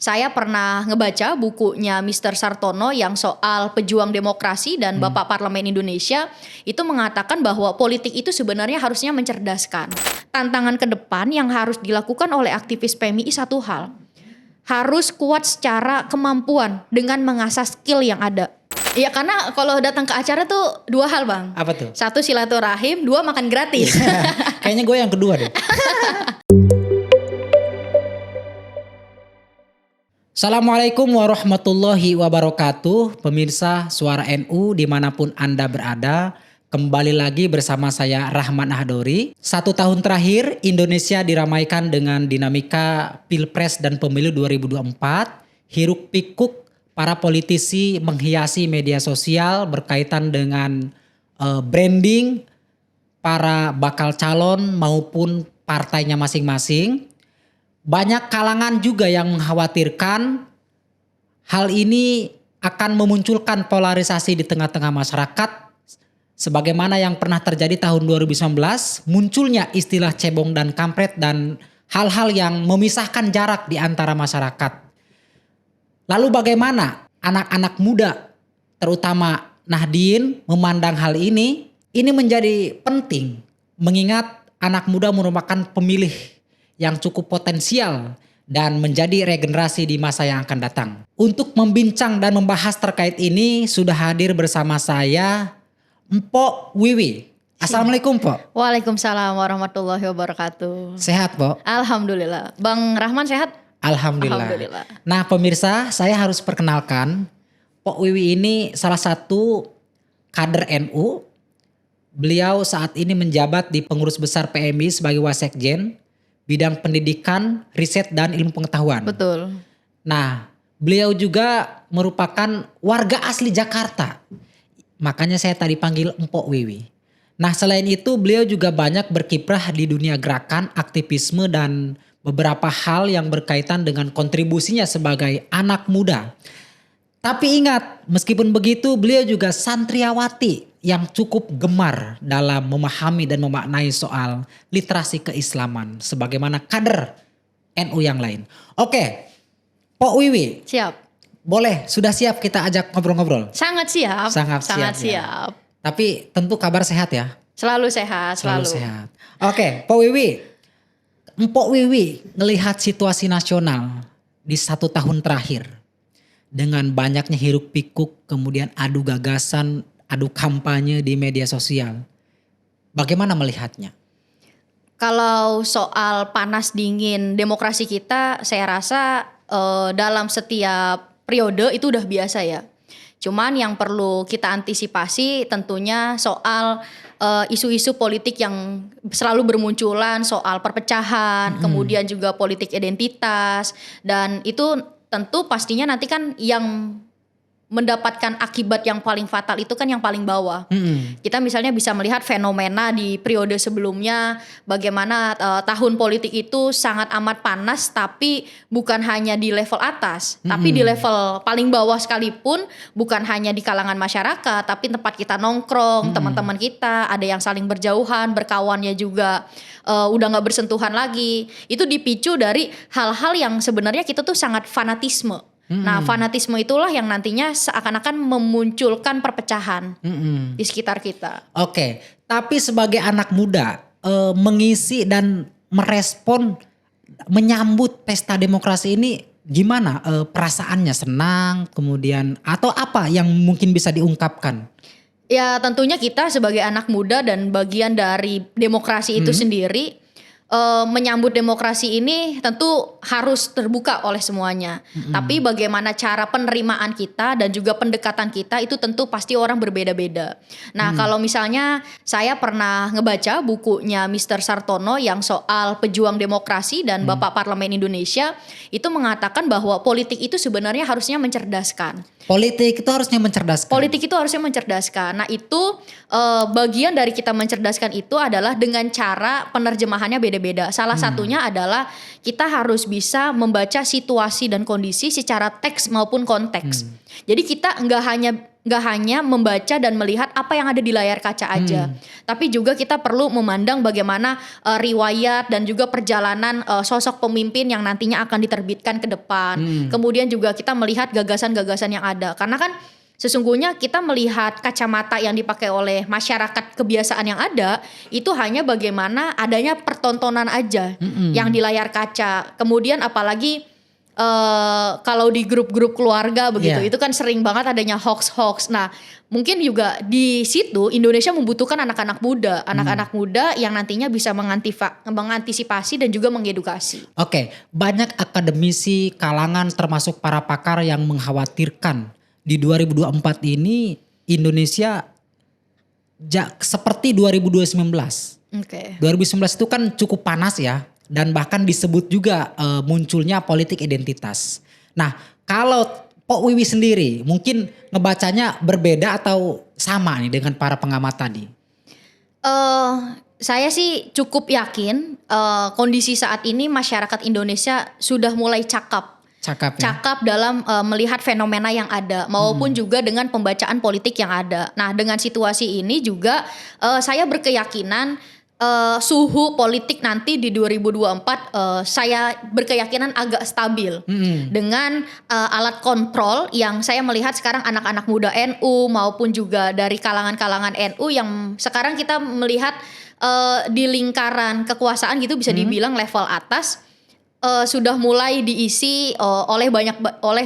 Saya pernah ngebaca bukunya Mr. Sartono yang soal pejuang demokrasi dan Bapak Parlemen Indonesia itu mengatakan bahwa politik itu sebenarnya harusnya mencerdaskan. Tantangan ke depan yang harus dilakukan oleh aktivis PMI satu hal, harus kuat secara kemampuan dengan mengasah skill yang ada. Ya karena kalau datang ke acara tuh dua hal bang. Apa tuh? Satu silaturahim, dua makan gratis. Kayaknya gue yang kedua deh. Assalamualaikum warahmatullahi wabarakatuh. Pemirsa Suara NU dimanapun Anda berada, kembali lagi bersama saya Rahman Ahdori. 1 tahun terakhir Indonesia diramaikan dengan dinamika Pilpres dan Pemilu 2024. Hiruk pikuk para politisi menghiasi media sosial berkaitan dengan branding para bakal calon maupun partainya masing-masing. Banyak kalangan juga yang mengkhawatirkan hal ini akan memunculkan polarisasi di tengah-tengah masyarakat. Sebagaimana yang pernah terjadi tahun 2019, munculnya istilah cebong dan kampret dan hal-hal yang memisahkan jarak di antara masyarakat. Lalu bagaimana anak-anak muda, terutama Nahdien, memandang hal ini? Ini menjadi penting mengingat anak muda merupakan pemilih yang cukup potensial dan menjadi regenerasi di masa yang akan datang. Untuk membincang dan membahas terkait ini sudah hadir bersama saya Mpok Wiwi. Assalamualaikum Pok. Waalaikumsalam warahmatullahi wabarakatuh. Sehat Pok? Alhamdulillah. Bang Rahman sehat? Alhamdulillah. Nah pemirsa, saya harus perkenalkan Pok Wiwi ini salah satu kader NU. Beliau saat ini menjabat di pengurus besar PMI sebagai Wasekjen, bidang pendidikan, riset dan ilmu pengetahuan. Betul. Nah, beliau juga merupakan warga asli Jakarta. Makanya saya tadi panggil Mpok Wiwi. Nah, selain itu beliau juga banyak berkiprah di dunia gerakan, aktivisme dan beberapa hal yang berkaitan dengan kontribusinya sebagai anak muda. Tapi ingat, meskipun begitu beliau juga santriawati yang cukup gemar dalam memahami dan memaknai soal literasi keislaman sebagaimana kader NU yang lain. Oke, Pok Wiwi. Siap. Boleh, sudah siap kita ajak ngobrol-ngobrol? Sangat siap. Sangat siap. Siap. Tapi tentu kabar sehat ya? Selalu sehat, selalu. Sehat. Oke, Pok Wiwi. Mpok Wiwi ngelihat situasi nasional di 1 tahun terakhir dengan banyaknya hiruk pikuk, kemudian adu gagasan, adu kampanye di media sosial. Bagaimana melihatnya? Kalau soal panas dingin demokrasi kita, saya rasa dalam setiap periode itu udah biasa ya. Cuman yang perlu kita antisipasi tentunya soal isu-isu politik yang selalu bermunculan, soal perpecahan, kemudian juga politik identitas, dan itu tentu pastinya nanti kan yang mendapatkan akibat yang paling fatal itu kan yang paling bawah. Kita misalnya bisa melihat fenomena di periode sebelumnya bagaimana tahun politik itu sangat amat panas, tapi bukan hanya di level atas, tapi di level paling bawah sekalipun, bukan hanya di kalangan masyarakat, tapi tempat kita nongkrong, teman-teman kita ada yang saling berjauhan, berkawannya juga udah gak bersentuhan lagi. Itu dipicu dari hal-hal yang sebenarnya kita tuh sangat fanatisme. Nah, fanatisme itulah yang nantinya seakan-akan memunculkan perpecahan di sekitar kita. Oke, tapi sebagai anak muda mengisi dan merespon menyambut pesta demokrasi ini gimana? Perasaannya senang, kemudian atau apa yang mungkin bisa diungkapkan? Ya tentunya kita sebagai anak muda dan bagian dari demokrasi itu sendiri, menyambut demokrasi ini tentu harus terbuka oleh semuanya. Tapi bagaimana cara penerimaan kita dan juga pendekatan kita itu tentu pasti orang berbeda-beda. Nah kalau misalnya saya pernah ngebaca bukunya Mr. Sartono yang soal pejuang demokrasi dan Bapak Parlemen Indonesia itu mengatakan bahwa politik itu sebenarnya harusnya mencerdaskan. Politik itu harusnya mencerdaskan. Politik itu harusnya mencerdaskan. Nah itu bagian dari kita mencerdaskan itu adalah dengan cara penerjemahannya beda-beda. Salah satunya adalah kita harus bisa membaca situasi dan kondisi secara teks maupun konteks. Jadi kita nggak hanya nggak hanya membaca dan melihat apa yang ada di layar kaca aja, tapi juga kita perlu memandang bagaimana riwayat dan juga perjalanan sosok pemimpin yang nantinya akan diterbitkan ke depan. Kemudian juga kita melihat gagasan-gagasan yang ada, karena kan sesungguhnya kita melihat kacamata yang dipakai oleh masyarakat kebiasaan yang ada itu hanya bagaimana adanya pertontonan aja yang di layar kaca. Kemudian apalagi kalau di grup-grup keluarga begitu, itu kan sering banget adanya hoax-hoax. Nah, mungkin juga di situ Indonesia membutuhkan anak-anak muda yang nantinya bisa mengantisipasi dan juga mengedukasi. Oke, banyak akademisi kalangan termasuk para pakar yang mengkhawatirkan di 2024 ini Indonesia seperti 2019. Oke. 2019 itu kan cukup panas ya, dan bahkan disebut juga munculnya politik identitas. Nah, kalau Pok Wiwi sendiri mungkin ngebacanya berbeda atau sama nih dengan para pengamat tadi? Saya sih cukup yakin kondisi saat ini masyarakat Indonesia sudah mulai cakap dalam melihat fenomena yang ada maupun juga dengan pembacaan politik yang ada. Nah, dengan situasi ini juga saya berkeyakinan suhu politik nanti di 2024 saya berkeyakinan agak stabil dengan alat kontrol yang saya melihat sekarang anak-anak muda NU maupun juga dari kalangan-kalangan NU yang sekarang kita melihat di lingkaran kekuasaan gitu bisa dibilang level atas sudah mulai diisi oleh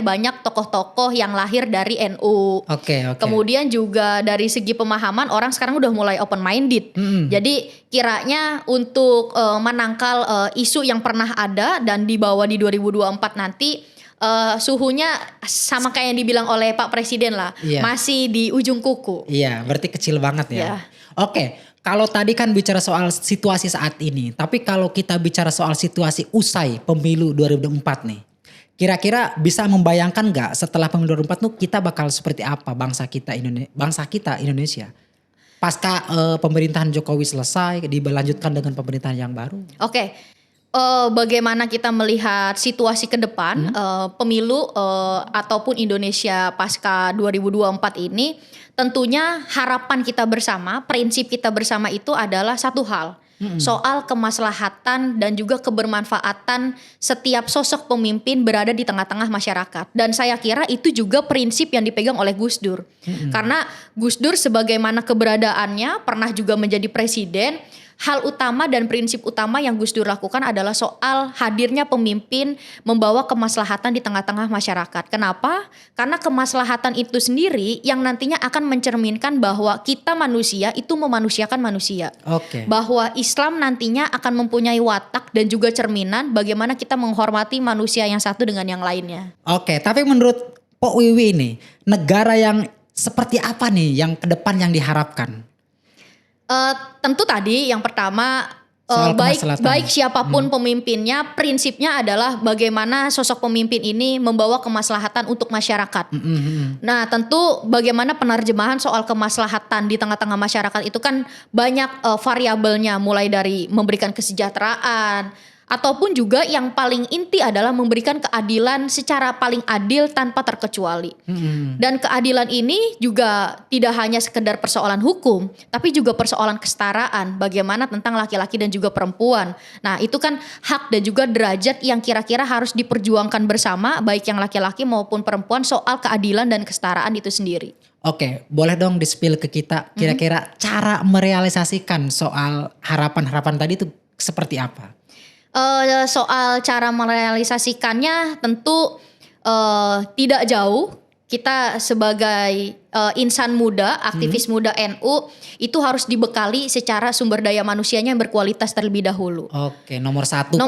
banyak tokoh-tokoh yang lahir dari NU. Oke. Kemudian juga dari segi pemahaman orang sekarang udah mulai open minded. Jadi kiranya untuk menangkal isu yang pernah ada dan dibawa di 2024 nanti suhunya sama kayak yang dibilang oleh Pak Presiden lah, masih di ujung kuku. Iya, berarti kecil banget ya. Oke. Kalau tadi kan bicara soal situasi saat ini, tapi kalau kita bicara soal situasi usai pemilu 2024 nih, kira-kira bisa membayangkan nggak setelah pemilu 2024 tuh kita bakal seperti apa bangsa kita Indonesia? Pasca pemerintahan Jokowi selesai, dilanjutkan dengan pemerintahan yang baru. Oke. Bagaimana kita melihat situasi ke depan pemilu ataupun Indonesia pasca 2024 ini, tentunya harapan kita bersama, prinsip kita bersama itu adalah satu hal, soal kemaslahatan dan juga kebermanfaatan setiap sosok pemimpin berada di tengah-tengah masyarakat. Dan saya kira itu juga prinsip yang dipegang oleh Gus Dur. Karena Gus Dur sebagaimana keberadaannya pernah juga menjadi presiden, hal utama dan prinsip utama yang Gus Dur lakukan adalah soal hadirnya pemimpin membawa kemaslahatan di tengah-tengah masyarakat. Kenapa? Karena kemaslahatan itu sendiri yang nantinya akan mencerminkan bahwa kita manusia itu memanusiakan manusia. Bahwa Islam nantinya akan mempunyai watak dan juga cerminan bagaimana kita menghormati manusia yang satu dengan yang lainnya. Oke, tapi menurut Pok Wiwi ini, negara yang seperti apa nih yang ke depan yang diharapkan? Tentu tadi yang pertama baik siapapun pemimpinnya, prinsipnya adalah bagaimana sosok pemimpin ini membawa kemaslahatan untuk masyarakat. Nah, tentu bagaimana penerjemahan soal kemaslahatan di tengah-tengah masyarakat itu kan banyak variabelnya, mulai dari memberikan kesejahteraan ataupun juga yang paling inti adalah memberikan keadilan secara paling adil tanpa terkecuali. Dan keadilan ini juga tidak hanya sekedar persoalan hukum, tapi juga persoalan kesetaraan, bagaimana tentang laki-laki dan juga perempuan. Nah, itu kan hak dan juga derajat yang kira-kira harus diperjuangkan bersama, baik yang laki-laki maupun perempuan, soal keadilan dan kesetaraan itu sendiri. Oke, boleh dong di-spill ke kita kira-kira cara merealisasikan soal harapan-harapan tadi itu seperti apa? Soal cara merealisasikannya tentu tidak jauh. Kita sebagai insan muda, aktivis muda NU itu harus dibekali secara sumber daya manusianya yang berkualitas terlebih dahulu. Oke, nomor satu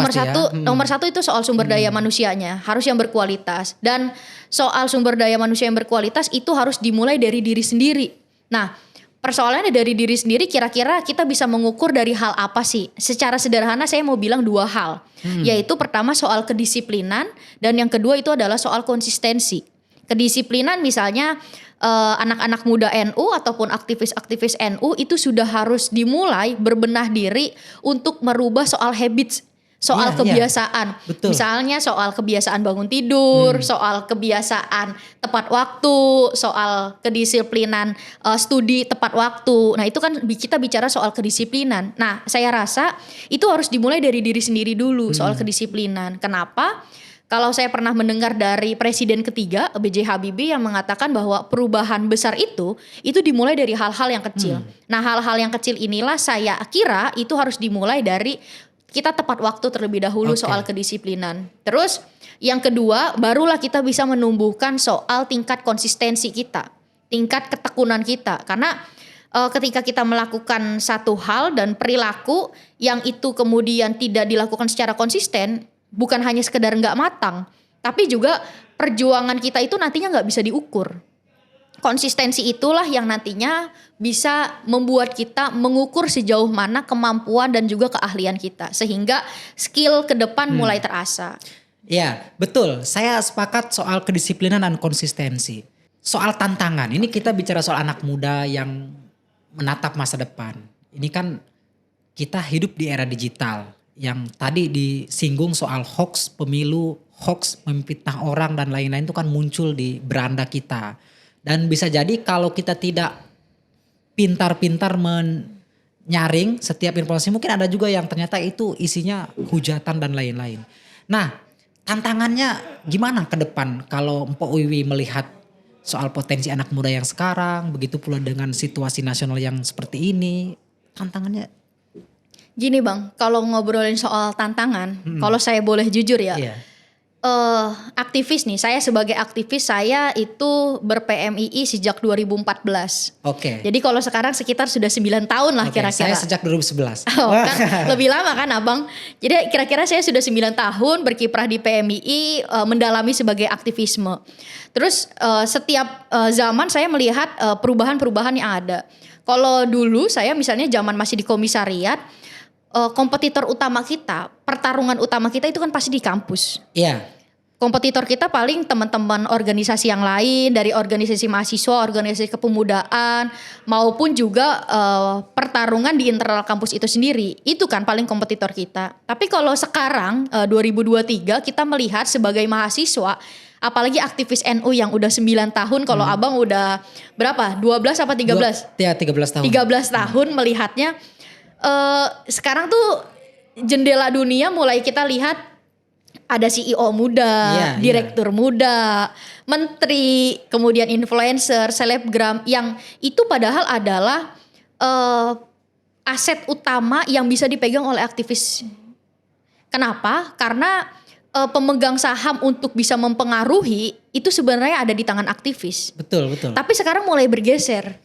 itu soal sumber daya manusianya harus yang berkualitas, dan soal sumber daya manusia yang berkualitas itu harus dimulai dari diri sendiri. Nah, persoalannya dari diri sendiri, kira-kira kita bisa mengukur dari hal apa sih? Secara sederhana saya mau bilang dua hal, yaitu pertama soal kedisiplinan dan yang kedua itu adalah soal konsistensi. Kedisiplinan misalnya anak-anak muda NU ataupun aktivis-aktivis NU itu sudah harus dimulai berbenah diri untuk merubah soal habits, soal Iya, kebiasaan. betul. Misalnya soal kebiasaan bangun tidur, soal kebiasaan tepat waktu, soal kedisiplinan studi tepat waktu. Nah, itu kan kita bicara soal kedisiplinan. Nah, saya rasa itu harus dimulai dari diri sendiri dulu soal kedisiplinan. Kenapa? Kalau saya pernah mendengar dari Presiden ketiga B.J. Habibie yang mengatakan bahwa perubahan besar itu dimulai dari hal-hal yang kecil. Nah, hal-hal yang kecil inilah saya kira itu harus dimulai dari kita tepat waktu terlebih dahulu soal kedisiplinan. Terus yang kedua, barulah kita bisa menumbuhkan soal tingkat konsistensi kita, tingkat ketekunan kita. Karena ketika kita melakukan satu hal dan perilaku yang itu kemudian tidak dilakukan secara konsisten, bukan hanya sekedar nggak matang, tapi juga perjuangan kita itu nantinya nggak bisa diukur. Konsistensi itulah yang nantinya bisa membuat kita mengukur sejauh mana kemampuan dan juga keahlian kita. Sehingga skill ke depan mulai terasa. Ya, betul. Saya sepakat soal kedisiplinan dan konsistensi. Soal tantangan, ini kita bicara soal anak muda yang menatap masa depan. Ini kan kita hidup di era digital. Yang tadi disinggung soal hoax pemilu, hoax memfitnah orang dan lain-lain itu kan muncul di beranda kita. Dan bisa jadi kalau kita tidak pintar-pintar menyaring setiap informasi, mungkin ada juga yang ternyata itu isinya hujatan dan lain-lain. Nah, tantangannya gimana ke depan kalau Mpok Wiwi melihat soal potensi anak muda yang sekarang, begitu pula dengan situasi nasional yang seperti ini, tantangannya. Gini Bang, kalau ngobrolin soal tantangan, kalau saya boleh jujur ya, aktivis nih, saya sebagai aktivis saya itu ber-PMII sejak 2014. Oke. Jadi kalau sekarang sekitar sudah 9 tahun lah kira-kira. Saya sejak 2011. Oh, kan lebih lama kan Abang. Jadi kira-kira saya sudah 9 tahun berkiprah di PMII, mendalami sebagai aktivisme. Terus setiap zaman saya melihat perubahan-perubahan yang ada. Kalau dulu saya misalnya zaman masih di komisariat, kompetitor utama kita, pertarungan utama kita itu kan pasti di kampus. Iya. Kompetitor kita paling teman-teman organisasi yang lain, dari organisasi mahasiswa, organisasi kepemudaan, maupun juga pertarungan di internal kampus itu sendiri. Itu kan paling kompetitor kita. Tapi kalau sekarang 2023 kita melihat sebagai mahasiswa, apalagi aktivis NU yang udah 9 tahun, kalau Abang udah berapa? 12 apa 13? Ya 13 tahun. 13 tahun melihatnya. Sekarang tuh jendela dunia mulai kita lihat ada CEO muda, direktur muda, menteri, kemudian influencer, selebgram yang itu padahal adalah aset utama yang bisa dipegang oleh aktivis. Kenapa? Karena pemegang saham untuk bisa mempengaruhi itu sebenarnya ada di tangan aktivis. Betul, betul. Tapi sekarang mulai bergeser.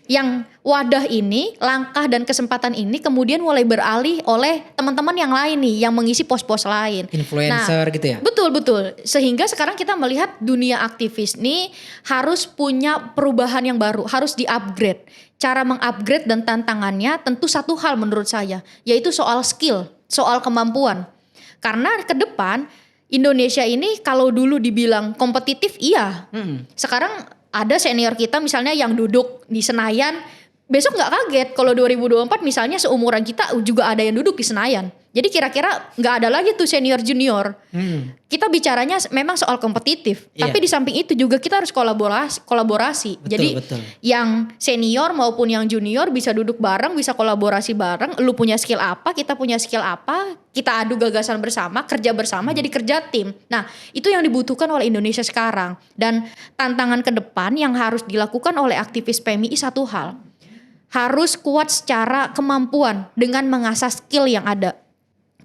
Yang wadah ini, langkah dan kesempatan ini kemudian mulai beralih oleh teman-teman yang lain nih, yang mengisi pos-pos lain. Influencer gitu ya? Betul. Sehingga sekarang kita melihat dunia aktivis nih harus punya perubahan yang baru, harus di-upgrade. Cara meng-upgrade dan tantangannya tentu satu hal menurut saya, yaitu soal skill, soal kemampuan. Karena ke depan Indonesia ini kalau dulu dibilang kompetitif, iya. Sekarang ada senior kita misalnya yang duduk di Senayan, besok nggak kaget kalau 2024 misalnya seumuran kita juga ada yang duduk di Senayan. Jadi kira-kira nggak ada lagi tuh senior junior. Kita bicaranya memang soal kompetitif, tapi di samping itu juga kita harus kolaborasi. Betul, jadi betul. yang senior maupun yang junior bisa duduk bareng, bisa kolaborasi bareng. Lu punya skill apa, kita punya skill apa, kita adu gagasan bersama, kerja bersama, jadi kerja tim. Nah, itu yang dibutuhkan oleh Indonesia sekarang. Dan tantangan ke depan yang harus dilakukan oleh aktivis PMII satu hal, harus kuat secara kemampuan dengan mengasah skill yang ada.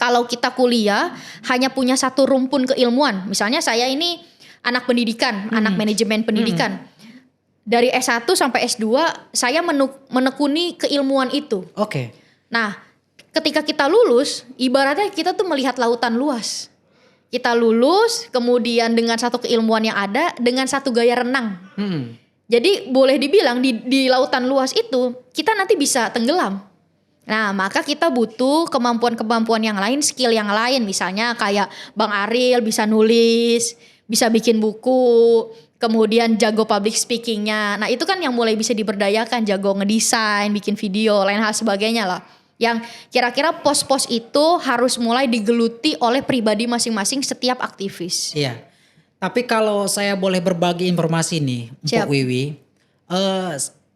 Kalau kita kuliah hanya punya satu rumpun keilmuan, misalnya saya ini anak pendidikan, anak manajemen pendidikan. Dari S1 sampai S2 saya menekuni keilmuan itu. Oke. Nah, ketika kita lulus, ibaratnya kita tuh melihat lautan luas. Kita lulus, kemudian dengan satu keilmuan yang ada, dengan satu gaya renang. Jadi boleh dibilang di lautan luas itu kita nanti bisa tenggelam. Nah, maka kita butuh kemampuan-kemampuan yang lain, skill yang lain. Misalnya kayak Bang Ariel bisa nulis, bisa bikin buku, kemudian jago public speakingnya. Nah, itu kan yang mulai bisa diberdayakan, jago ngedesain, bikin video, lain hal sebagainya lah. Yang kira-kira pos-pos itu harus mulai digeluti oleh pribadi masing-masing setiap aktivis. Iya. Tapi kalau saya boleh berbagi informasi nih, Siap. Mpok Wiwi.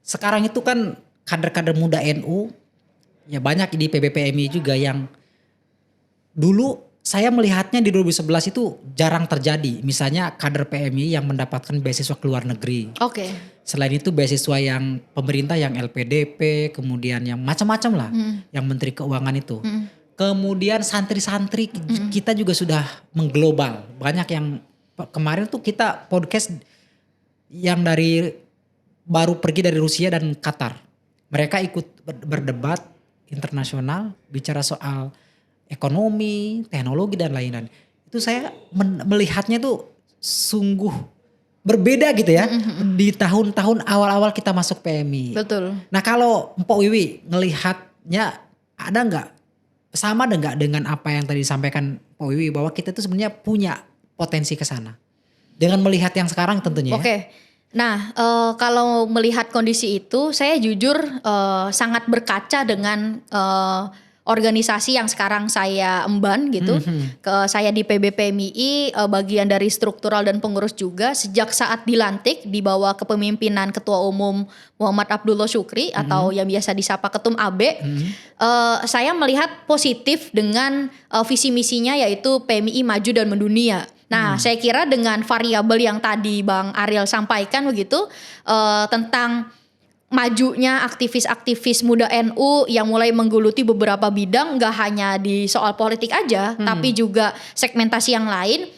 Sekarang itu kan kader-kader muda NU, ya banyak di PBPMI juga yang dulu saya melihatnya di 2011 itu jarang terjadi. Misalnya kader PMI yang mendapatkan beasiswa ke luar negeri. Oke. Selain itu beasiswa yang pemerintah yang LPDP, kemudian yang macam-macam lah, yang Menteri Keuangan itu. Kemudian santri-santri kita juga sudah mengglobal. Banyak yang kemarin tuh kita podcast yang baru pergi dari Rusia dan Qatar. Mereka ikut berdebat internasional, bicara soal ekonomi, teknologi dan lain-lain. Itu saya melihatnya tuh sungguh berbeda gitu ya di tahun-tahun awal-awal kita masuk PMI. Betul. Nah kalau Mpok Wiwi ngelihatnya ada nggak sama nggak dengan apa yang tadi disampaikan Mpok Wiwi bahwa kita tuh sebenarnya punya potensi ke sana dengan melihat yang sekarang tentunya. Oke. Nah, kalau melihat kondisi itu, saya jujur sangat berkaca dengan organisasi yang sekarang saya emban gitu. Saya di PBPMI bagian dari struktural dan pengurus juga sejak saat dilantik di bawah kepemimpinan Ketua Umum Muhammad Abdullah Syukri atau yang biasa disapa Ketum AB. Saya melihat positif dengan visi misinya yaitu PMI maju dan mendunia. Nah, saya kira dengan variabel yang tadi Bang Ariel sampaikan begitu tentang majunya aktivis-aktivis muda NU yang mulai menggeluti beberapa bidang, nggak hanya di soal politik aja, tapi juga segmentasi yang lain.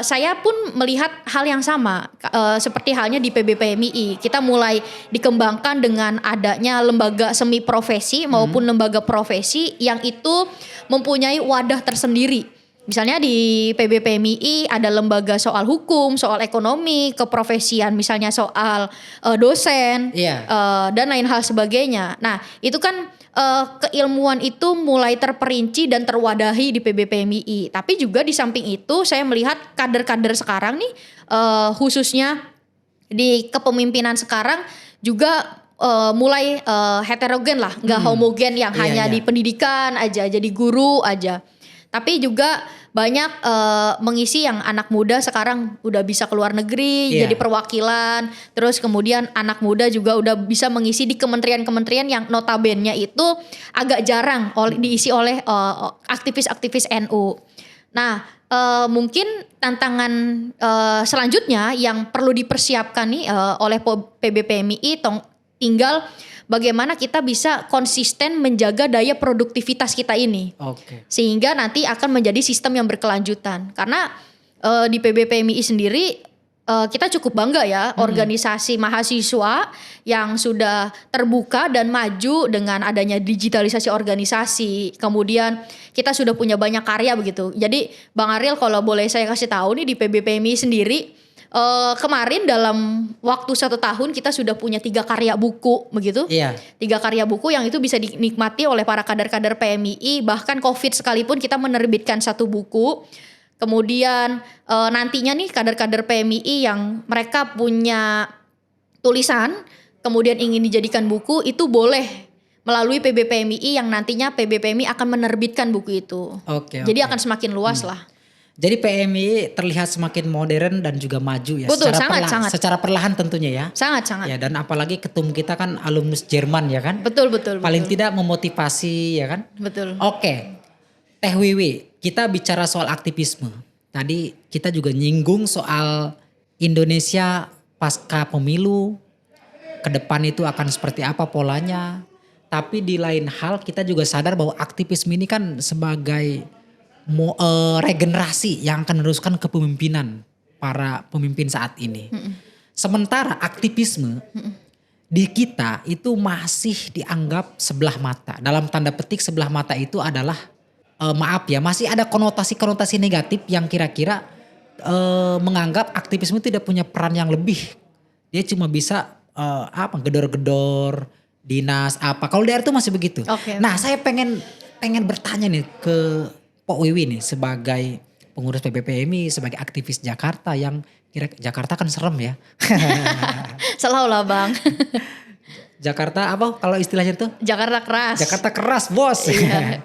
Saya pun melihat hal yang sama seperti halnya di PBPMI. Kita mulai dikembangkan dengan adanya lembaga semi profesi maupun lembaga profesi yang itu mempunyai wadah tersendiri. Misalnya di PBPMI ada lembaga soal hukum, soal ekonomi, keprofesian, misalnya soal dosen, dan lain hal sebagainya. Nah, itu kan keilmuan itu mulai terperinci dan terwadahi di PBPMI. Tapi juga di samping itu saya melihat kader-kader sekarang nih, khususnya di kepemimpinan sekarang juga mulai heterogen lah, nggak homogen yang hanya di pendidikan aja, jadi guru aja. Tapi juga banyak mengisi yang anak muda sekarang udah bisa keluar negeri jadi perwakilan. Terus kemudian anak muda juga udah bisa mengisi di kementerian-kementerian yang notabene itu agak jarang diisi oleh aktivis-aktivis NU. Nah, mungkin tantangan selanjutnya yang perlu dipersiapkan nih oleh PBPMI tinggal bagaimana kita bisa konsisten menjaga daya produktivitas kita ini. Sehingga nanti akan menjadi sistem yang berkelanjutan. Karena di PBPMI sendiri kita cukup bangga ya organisasi mahasiswa yang sudah terbuka dan maju dengan adanya digitalisasi organisasi. Kemudian kita sudah punya banyak karya begitu. Jadi Bang Ariel kalau boleh saya kasih tahu nih di PBPMI sendiri, kemarin dalam waktu 1 tahun kita sudah punya 3 karya buku begitu. 3 karya buku yang itu bisa dinikmati oleh para kader-kader PMI. Bahkan COVID sekalipun kita menerbitkan 1 buku. Kemudian nantinya nih kader-kader PMI yang mereka punya tulisan kemudian ingin dijadikan buku itu boleh melalui PBPMI yang nantinya PBPMI akan menerbitkan buku itu. Jadi akan semakin luas lah. Jadi PMI terlihat semakin modern dan juga maju ya. Betul, sangat. Secara perlahan tentunya ya. Sangat. Ya, dan apalagi ketum kita kan alumnus Jerman ya kan. Betul. Paling tidak memotivasi ya kan. Betul. Teh Wiwi, kita bicara soal aktivisme. Tadi kita juga nyinggung soal Indonesia pasca pemilu. Ke depan itu akan seperti apa polanya. Tapi di lain hal kita juga sadar bahwa aktivisme ini kan sebagai regenerasi yang akan meneruskan kepemimpinan para pemimpin saat ini. Sementara aktivisme di kita itu masih dianggap sebelah mata. Dalam tanda petik sebelah mata itu adalah masih ada konotasi-konotasi negatif yang kira-kira menganggap aktivisme tidak punya peran yang lebih. Dia cuma bisa gedor-gedor dinas apa. Kalau daerah itu masih begitu. Nah, saya pengen bertanya nih ke Pok Wiwi nih sebagai pengurus PBPMI, sebagai aktivis Jakarta yang Jakarta kan serem ya. Selalu lah Bang. Jakarta apa kalau istilahnya tuh? Jakarta keras. Jakarta keras bos. Iya.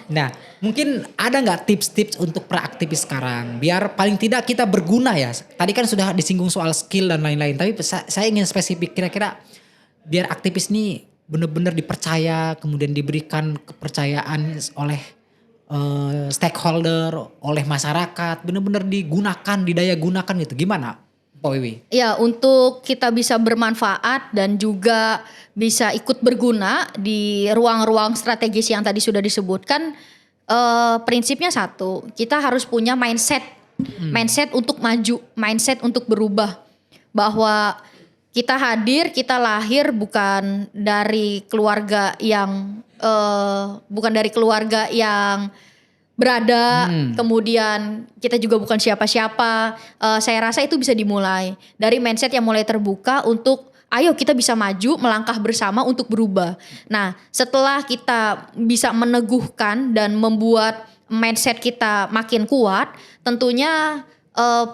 Nah mungkin ada nggak tips-tips untuk praaktivis sekarang biar paling tidak kita berguna ya. Tadi kan sudah disinggung soal skill dan lain-lain, tapi saya ingin spesifik kira-kira biar aktivis ini benar-benar dipercaya, kemudian diberikan kepercayaan oleh stakeholder, oleh masyarakat, benar-benar digunakan, didaya gunakan gitu. Gimana Pak Wiwi? Ya, untuk kita bisa bermanfaat dan juga bisa ikut berguna di ruang-ruang strategis yang tadi sudah disebutkan, prinsipnya satu, kita harus punya mindset untuk maju, mindset untuk berubah, bahwa kita hadir, kita lahir bukan dari keluarga yang berada, kemudian kita juga bukan siapa-siapa. Saya rasa itu bisa dimulai dari mindset yang mulai terbuka untuk ayo kita bisa maju, melangkah bersama untuk berubah. Nah, setelah kita bisa meneguhkan dan membuat mindset kita makin kuat, tentunya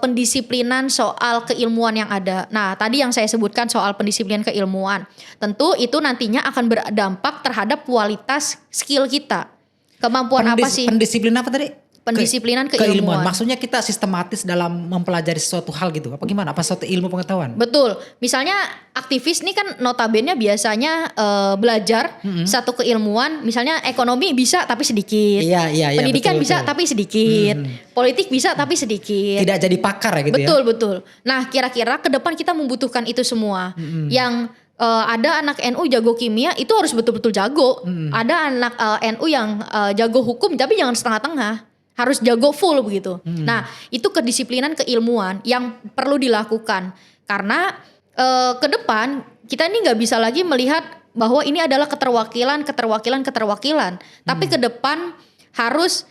pendisiplinan soal keilmuan yang ada. Nah, tadi yang saya sebutkan soal pendisiplinan keilmuan, tentu itu nantinya akan berdampak terhadap kualitas skill kita. Kemampuan apa sih? Pendisiplinan apa tadi? Pendisiplinan keilmuan. Maksudnya kita sistematis dalam mempelajari sesuatu hal gitu. Apa gimana? Apa suatu ilmu pengetahuan? Betul. Misalnya aktivis nih kan notabene biasanya belajar satu keilmuan. Misalnya ekonomi bisa tapi sedikit. Iya. Pendidikan betul, bisa tapi sedikit. Politik bisa tapi sedikit. Tidak jadi pakar ya gitu Betul. Nah, kira-kira ke depan kita membutuhkan itu semua. Yang ada anak NU jago kimia itu harus betul-betul jago. Ada anak NU yang jago hukum tapi jangan setengah-tengah. Harus jago full begitu. Nah, itu kedisiplinan keilmuan yang perlu dilakukan. Karena ke depan kita ini nggak bisa lagi melihat bahwa ini adalah keterwakilan. Tapi ke depan harus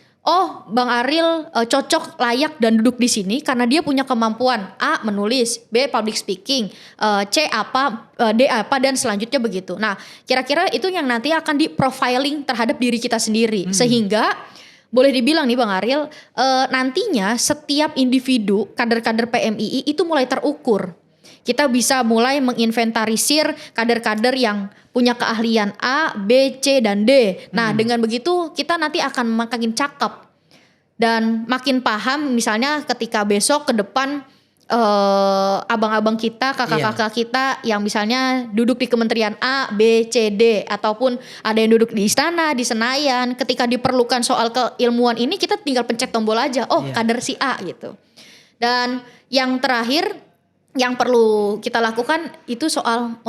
Bang Ariel cocok, layak dan duduk di sini karena dia punya kemampuan A. menulis, B. public speaking, C. apa, D. apa dan selanjutnya begitu. Nah, kira-kira itu yang nanti akan di profiling terhadap diri kita sendiri sehingga boleh dibilang nih Bang Ariel, nantinya setiap individu kader-kader PMII itu mulai terukur. Kita bisa mulai menginventarisir kader-kader yang punya keahlian A, B, C, dan D. Nah, dengan begitu kita nanti akan makin cakep dan makin paham. Misalnya ketika besok ke depan abang-abang kita, kakak-kakak kita yang misalnya duduk di kementerian A, B, C, D, ataupun ada yang duduk di istana, di Senayan, ketika diperlukan soal keilmuan ini kita tinggal pencet tombol aja, kader si A gitu. Dan yang terakhir yang perlu kita lakukan itu soal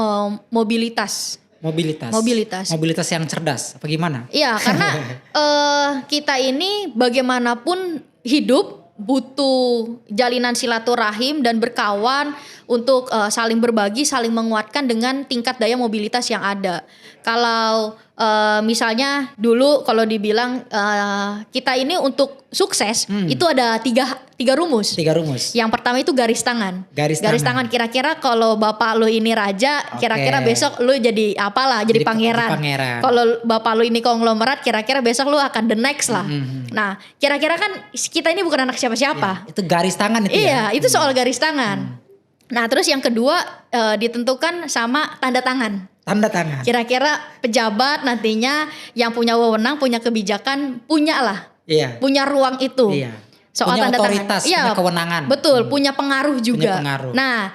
mobilitas. Mobilitas yang cerdas, apa gimana? Iya, karena kita ini bagaimanapun hidup butuh jalinan silaturahim dan berkawan untuk saling berbagi, saling menguatkan dengan tingkat daya mobilitas yang ada. Kalau misalnya dulu kalau dibilang kita ini untuk sukses itu ada tiga rumus. Yang pertama itu garis tangan. Garis tangan kira-kira kalau bapak lu ini raja, kira-kira besok lu jadi apalah, jadi pangeran. Kalau bapak lu ini konglomerat, kira-kira besok lu akan the next lah. Nah, kira-kira kan kita ini bukan anak siapa-siapa. Ya, itu garis tangan itu ya. Iya, itu soal garis tangan. Nah, terus yang kedua ditentukan sama tanda tangan. Kira-kira pejabat nantinya yang punya wewenang, punya kebijakan, punya ruang itu. Iya. Soal punya tanda otoritas, tangan. punya kewenangan. Betul, punya pengaruh juga. Punya pengaruh. Nah,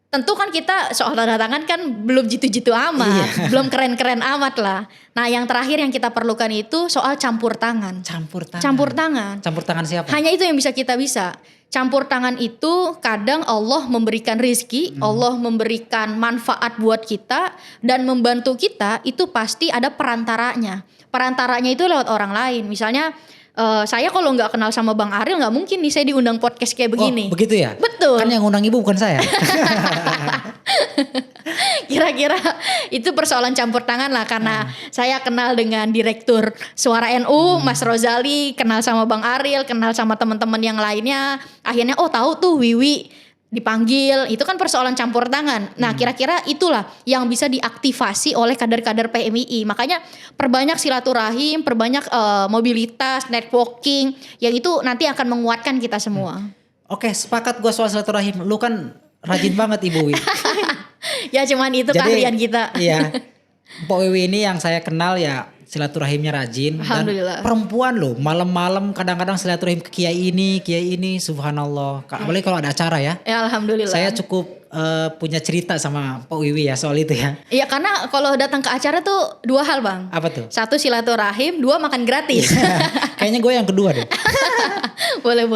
tentu kan kita soal tanda tangan kan belum jitu-jitu amat, belum keren-keren amat lah. Nah, yang terakhir yang kita perlukan itu soal campur tangan. Campur tangan siapa? Hanya itu yang kita bisa. Campur tangan itu kadang Allah memberikan rizki, Allah memberikan manfaat buat kita dan membantu kita itu pasti ada perantaranya. Perantaranya itu lewat orang lain. Misalnya saya kalau nggak kenal sama Bang Ariel nggak mungkin nih saya diundang podcast kayak begini. Oh begitu ya? Betul. Kan yang undang ibu bukan saya. Kira-kira itu persoalan campur tangan lah karena saya kenal dengan Direktur Suara NU, Mas Rozali, kenal sama Bang Ariel, kenal sama teman-teman yang lainnya. Akhirnya tahu tuh Wiwi dipanggil, itu kan persoalan campur tangan. Nah, kira-kira itulah yang bisa diaktifasi oleh kader-kader PMII. Makanya perbanyak silaturahim, perbanyak mobilitas, networking, yang itu nanti akan menguatkan kita semua. Oke, sepakat gue soal silaturahim. Lu kan rajin banget Ibu Wi. Ya cuman itu Jadi, keahlian kita. Iya. Mpok Wiwi ini yang saya kenal ya silaturahimnya rajin. Alhamdulillah. Dan perempuan loh, malam-malam kadang-kadang silaturahim ke kiai ini, subhanallah. Apalagi kalau ada acara ya. Ya alhamdulillah. Saya cukup punya cerita sama Mpok Wiwi ya soal itu ya. Iya karena kalau datang ke acara tuh 2 hal bang. Apa tuh? 1 silaturahim, 2 makan gratis. Kayaknya gue yang kedua deh. Boleh.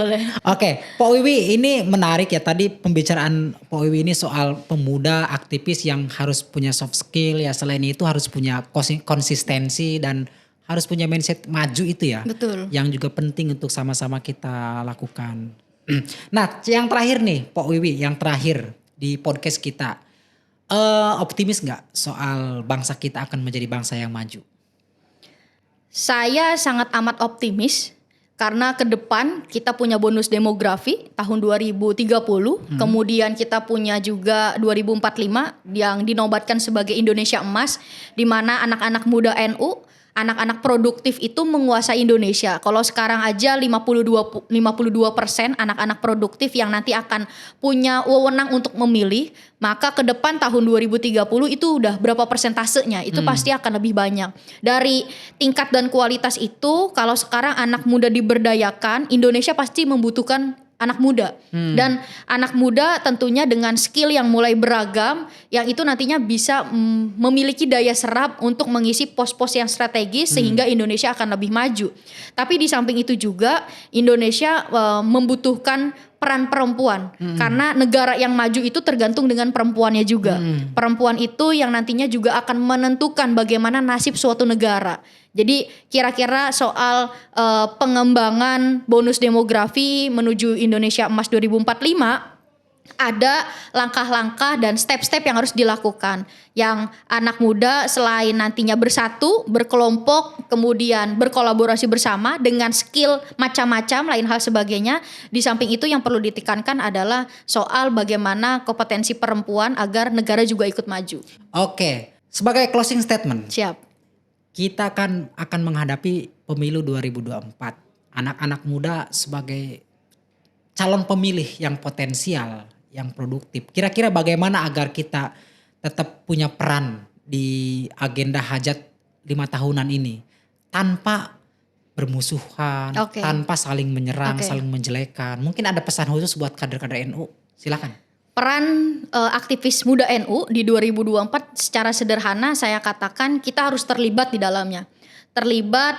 Oke, Pak Wiwi ini menarik ya tadi pembicaraan Pak Wiwi ini soal pemuda aktivis yang harus punya soft skill ya, selain itu harus punya konsistensi dan harus punya mindset maju itu ya. Betul. Yang juga penting untuk sama-sama kita lakukan. Nah, yang terakhir nih Pak Wiwi, yang terakhir di podcast kita. Optimis nggak soal bangsa kita akan menjadi bangsa yang maju? Saya sangat amat optimis karena ke depan kita punya bonus demografi tahun 2030, kemudian kita punya juga 2045 yang dinobatkan sebagai Indonesia Emas, di mana anak-anak muda NU, anak-anak produktif itu menguasai Indonesia. Kalau sekarang aja 52% anak-anak produktif yang nanti akan punya wewenang untuk memilih, maka ke depan tahun 2030 itu udah berapa persentasenya, itu pasti akan lebih banyak. Dari tingkat dan kualitas itu, kalau sekarang anak muda diberdayakan, Indonesia pasti membutuhkan anak muda. Dan anak muda tentunya dengan skill yang mulai beragam, yang itu nantinya bisa memiliki daya serap untuk mengisi pos-pos yang strategis sehingga Indonesia akan lebih maju. Tapi di samping itu juga Indonesia membutuhkan peran perempuan, karena negara yang maju itu tergantung dengan perempuannya juga. Perempuan itu yang nantinya juga akan menentukan bagaimana nasib suatu negara. Jadi kira-kira soal pengembangan bonus demografi menuju Indonesia Emas 2045, ada langkah-langkah dan step-step yang harus dilakukan. Yang anak muda selain nantinya bersatu, berkelompok, kemudian berkolaborasi bersama dengan skill macam-macam lain hal sebagainya. Di samping itu yang perlu ditekankan adalah soal bagaimana kompetensi perempuan agar negara juga ikut maju. Oke, sebagai closing statement. Siap. Kita akan menghadapi pemilu 2024. Anak-anak muda sebagai calon pemilih yang potensial, yang produktif. Kira-kira bagaimana agar kita tetap punya peran di agenda hajat 5 tahunan ini tanpa bermusuhan, tanpa saling menyerang, saling menjelekan. Mungkin ada pesan khusus buat kader-kader NU. Silakan. Peran aktivis muda NU di 2024 secara sederhana saya katakan kita harus terlibat di dalamnya. Terlibat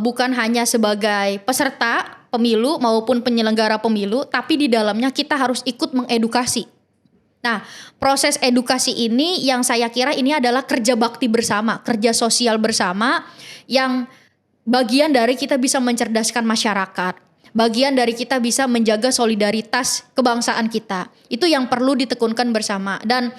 bukan hanya sebagai peserta pemilu maupun penyelenggara pemilu, tapi di dalamnya kita harus ikut mengedukasi. Nah, proses edukasi ini yang saya kira ini adalah kerja bakti bersama, kerja sosial bersama yang bagian dari kita bisa mencerdaskan masyarakat. Bagian dari kita bisa menjaga solidaritas kebangsaan kita. Itu yang perlu ditekunkan bersama. Dan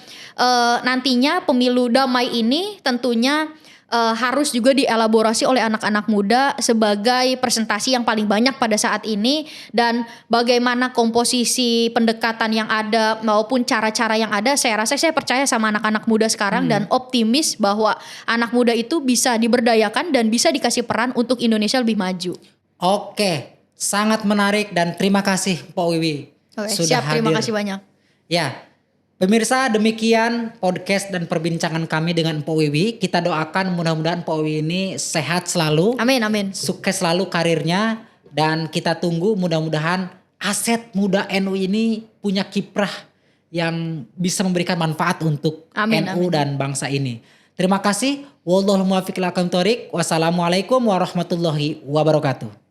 nantinya pemilu damai ini tentunya harus juga dielaborasi oleh anak-anak muda sebagai presentasi yang paling banyak pada saat ini. Dan bagaimana komposisi pendekatan yang ada maupun cara-cara yang ada, saya rasa saya percaya sama anak-anak muda sekarang dan optimis bahwa anak muda itu bisa diberdayakan dan bisa dikasih peran untuk Indonesia lebih maju. Oke. Sangat menarik dan terima kasih Pak Wiwi sudah siap, terima hadir. kasih banyak. Ya, pemirsa demikian podcast dan perbincangan kami dengan Pak Wiwi. Kita doakan mudah-mudahan Pak Wiwi ini sehat selalu. Amin. Sukses selalu karirnya dan kita tunggu mudah-mudahan aset muda NU ini punya kiprah yang bisa memberikan manfaat untuk NU dan bangsa ini. Terima kasih. Wallahul muwaffiq ila aqwamit thoriq. Wassalamualaikum warahmatullahi wabarakatuh.